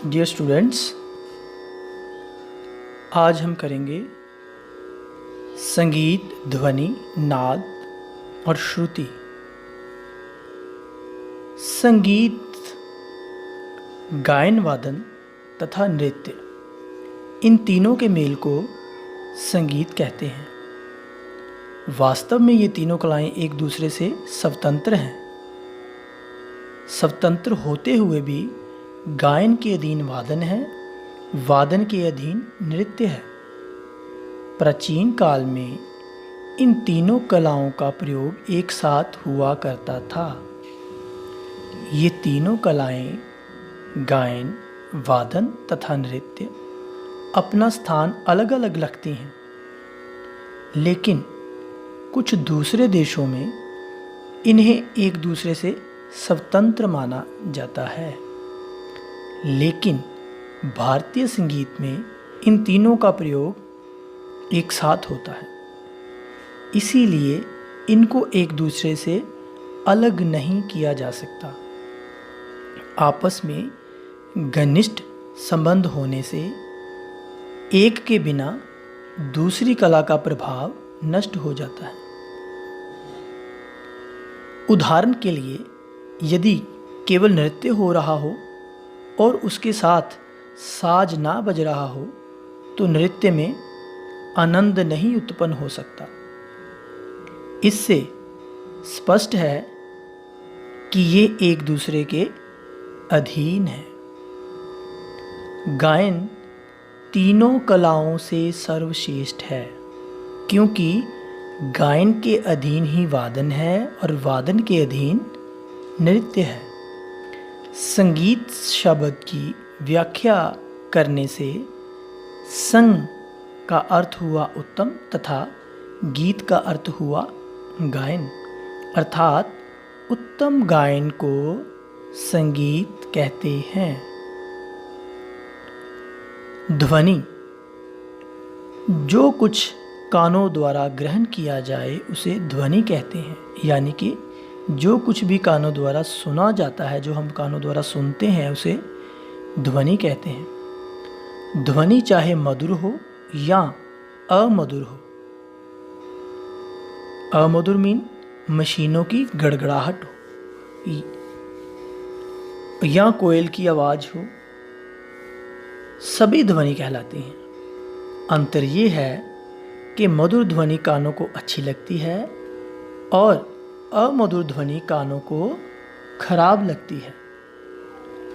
Dear students, आज हम करेंगे संगीत, ध्वनि, नाद और श्रुति। संगीत, गायन, वादन तथा नृत्य, इन तीनों के मेल को संगीत कहते हैं। वास्तव में ये तीनों कलाएं एक दूसरे से स्वतंत्र हैं। स्वतंत्र होते हुए भी गायन के अधीन वादन है, वादन के अधीन नृत्य है। प्राचीन काल में इन तीनों कलाओं का प्रयोग एक साथ हुआ करता था। ये तीनों कलाएं, गायन, वादन तथा नृत्य, अपना स्थान अलग अलग रखती हैं, लेकिन कुछ दूसरे देशों में इन्हें एक दूसरे से स्वतंत्र माना जाता है। लेकिन भारतीय संगीत में इन तीनों का प्रयोग एक साथ होता है, इसीलिए इनको एक दूसरे से अलग नहीं किया जा सकता। आपस में घनिष्ठ संबंध होने से एक के बिना दूसरी कला का प्रभाव नष्ट हो जाता है। उदाहरण के लिए, यदि केवल नृत्य हो रहा हो और उसके साथ साज ना बज रहा हो, तो नृत्य में आनंद नहीं उत्पन्न हो सकता। इससे स्पष्ट है कि ये एक दूसरे के अधीन है। गायन तीनों कलाओं से सर्वश्रेष्ठ है, क्योंकि गायन के अधीन ही वादन है और वादन के अधीन नृत्य है। संगीत शब्द की व्याख्या करने से संग का अर्थ हुआ उत्तम तथा गीत का अर्थ हुआ गायन, अर्थात उत्तम गायन को संगीत कहते हैं। ध्वनि, जो कुछ कानों द्वारा ग्रहण किया जाए उसे ध्वनि कहते हैं, यानी कि जो कुछ भी कानों द्वारा सुना जाता है, जो हम कानों द्वारा सुनते हैं, उसे ध्वनि कहते हैं। ध्वनि चाहे मधुर हो या अमधुर हो। अमधुर मीन मशीनों की गड़गड़ाहट हो या कोयल की आवाज हो, सभी ध्वनि कहलाती हैं। अंतर ये है कि मधुर ध्वनि कानों को अच्छी लगती है और अमधुर ध्वनि कानों को खराब लगती है।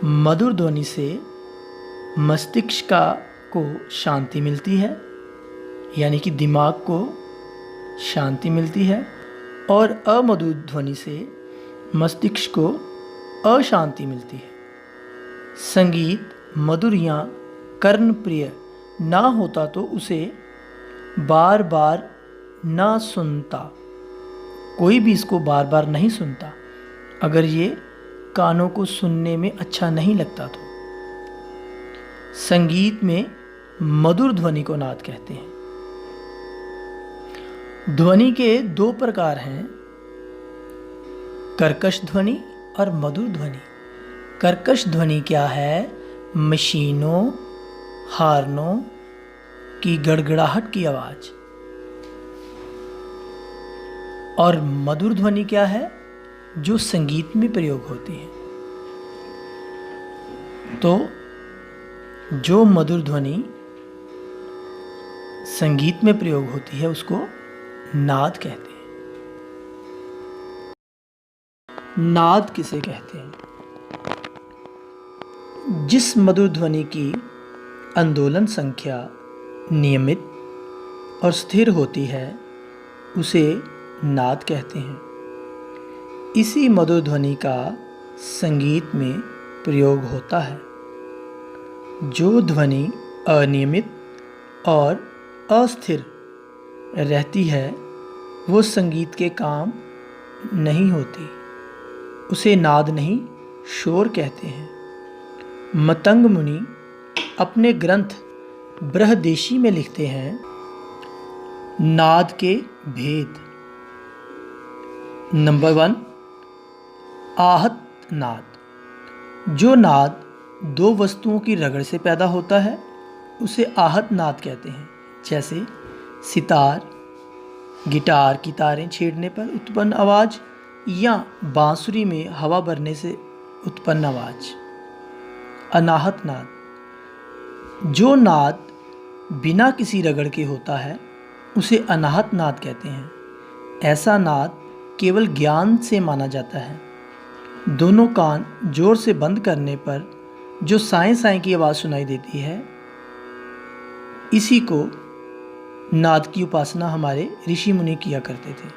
मधुर ध्वनि से मस्तिष्क को शांति मिलती है, यानी कि दिमाग को शांति मिलती है, और अमधुर ध्वनि से मस्तिष्क को अशांति मिलती है। संगीत मधुर या कर्णप्रिय ना होता तो उसे बार बार ना सुनता। कोई भी इसको बार बार नहीं सुनता अगर ये कानों को सुनने में अच्छा नहीं लगता तो। संगीत में मधुर ध्वनि को नाद कहते हैं। ध्वनि के दो प्रकार हैं, कर्कश ध्वनि और मधुर ध्वनि। कर्कश ध्वनि क्या है? मशीनों, हार्नों की गड़गड़ाहट की आवाज। और मधुर ध्वनि क्या है? जो संगीत में प्रयोग होती है। तो जो मधुर ध्वनि संगीत में प्रयोग होती है उसको नाद कहते हैं। नाद किसे कहते हैं? जिस मधुर ध्वनि की आंदोलन संख्या नियमित और स्थिर होती है उसे नाद कहते हैं। इसी मधुर ध्वनि का संगीत में प्रयोग होता है। जो ध्वनि अनियमित और अस्थिर रहती है वो संगीत के काम नहीं होती, उसे नाद नहीं शोर कहते हैं। मतंग मुनि अपने ग्रंथ बृहदेशी में लिखते हैं, नाद के भेद। नंबर 1, आहत नाद। जो नाद दो वस्तुओं की रगड़ से पैदा होता है उसे आहत नाद कहते हैं। जैसे सितार, गिटार की तारें छेड़ने पर उत्पन्न आवाज़ या बांसुरी में हवा भरने से उत्पन्न आवाज़। अनाहत नाद, जो नाद बिना किसी रगड़ के होता है उसे अनाहत नाद कहते हैं। ऐसा नाद केवल ज्ञान से माना जाता है। दोनों कान जोर से बंद करने पर जो साएं साएं की आवाज़ सुनाई देती है, इसी को नाद की उपासना हमारे ऋषि मुनि किया करते थे।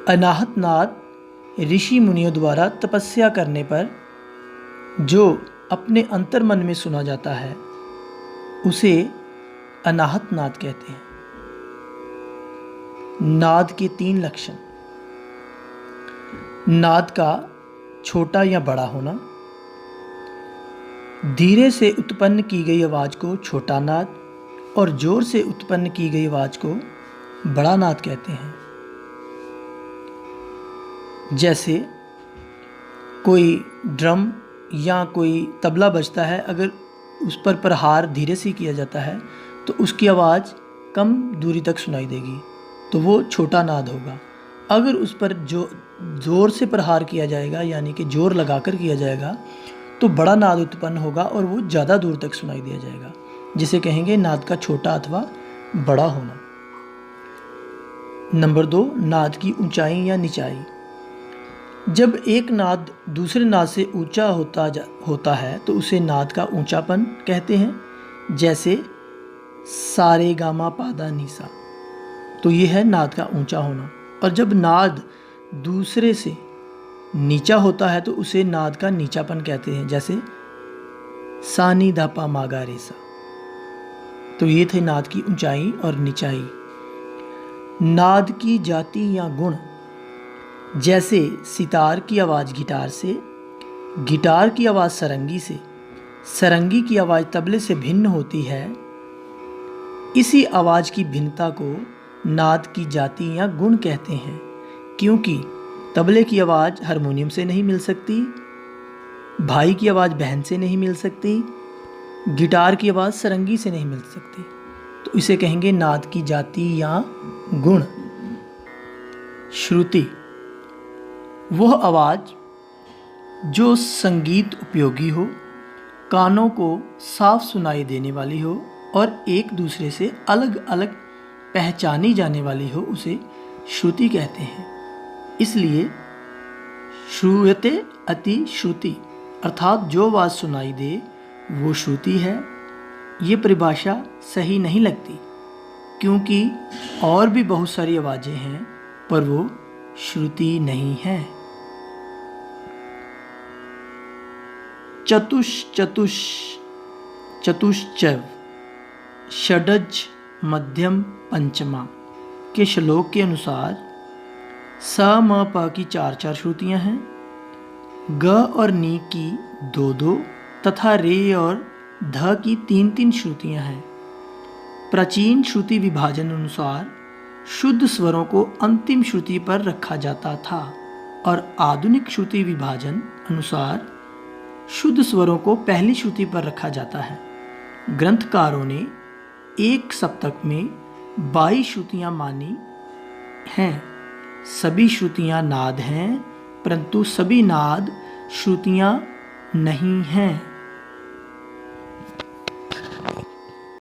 अनाहत नाद ऋषि मुनियों द्वारा तपस्या करने पर जो अपने अंतर मन में सुना जाता है उसे अनाहत नाद कहते हैं। नाद के 3 लक्षण। नाद का छोटा या बड़ा होना। धीरे से उत्पन्न की गई आवाज को छोटा नाद और जोर से उत्पन्न की गई आवाज को बड़ा नाद कहते हैं। जैसे कोई ड्रम या कोई तबला बजता है, अगर उस पर प्रहार धीरे से किया जाता है तो उसकी आवाज़ कम दूरी तक सुनाई देगी, तो वो छोटा नाद होगा। अगर उस पर जो ज़ोर से प्रहार किया जाएगा, यानी कि जोर लगाकर किया जाएगा, तो बड़ा नाद उत्पन्न होगा और वो ज़्यादा दूर तक सुनाई दिया जाएगा, जिसे कहेंगे नाद का छोटा अथवा बड़ा होना। नंबर 2, नाद की ऊंचाई या निचाई। जब एक नाद दूसरे नाद से ऊंचा होता है तो उसे नाद का ऊंचापन कहते हैं। जैसे सारे गामा पादा नीसा, तो ये है नाद का ऊंचा होना। और जब नाद दूसरे से नीचा होता है तो उसे नाद का नीचापन कहते हैं। जैसे सानी धापा मागा रेसा। तो ये थे नाद की ऊंचाई और निचाई। नाद की जाति या गुण। जैसे सितार की आवाज़ गिटार से, गिटार की आवाज़ सरंगी से, सरंगी की आवाज़ तबले से भिन्न होती है। इसी आवाज़ की भिन्नता को नाद की जाति या गुण कहते हैं, क्योंकि तबले की आवाज़ हारमोनियम से नहीं मिल सकती, भाई की आवाज़ बहन से नहीं मिल सकती, गिटार की आवाज़ सरंगी से नहीं मिल सकती। तो इसे कहेंगे नाद की जाति या गुण। श्रुति, वह आवाज़ जो संगीत उपयोगी हो, कानों को साफ सुनाई देने वाली हो और एक दूसरे से अलग अलग पहचानी जाने वाली हो, उसे श्रुति कहते हैं। इसलिए श्रूयते अति श्रुति, अर्थात जो आवाज़ सुनाई दे वो श्रुति है। ये परिभाषा सही नहीं लगती, क्योंकि और भी बहुत सारी आवाज़ें हैं पर वो श्रुति नहीं है। चतुश्चव षडज मध्यम पंचमा के श्लोक के अनुसार स म प की 4 श्रुतियां हैं, ग और नी की 2 तथा रे और ध की 3 श्रुतियां हैं। प्राचीन श्रुति विभाजन अनुसार शुद्ध स्वरों को अंतिम श्रुति पर रखा जाता था और आधुनिक श्रुति विभाजन अनुसार शुद्ध स्वरों को पहली श्रुति पर रखा जाता है। ग्रंथकारों ने एक सप्तक में 22 श्रुतियां मानी हैं। सभी श्रुतियां नाद हैं, परंतु सभी नाद श्रुतियां नहीं हैं।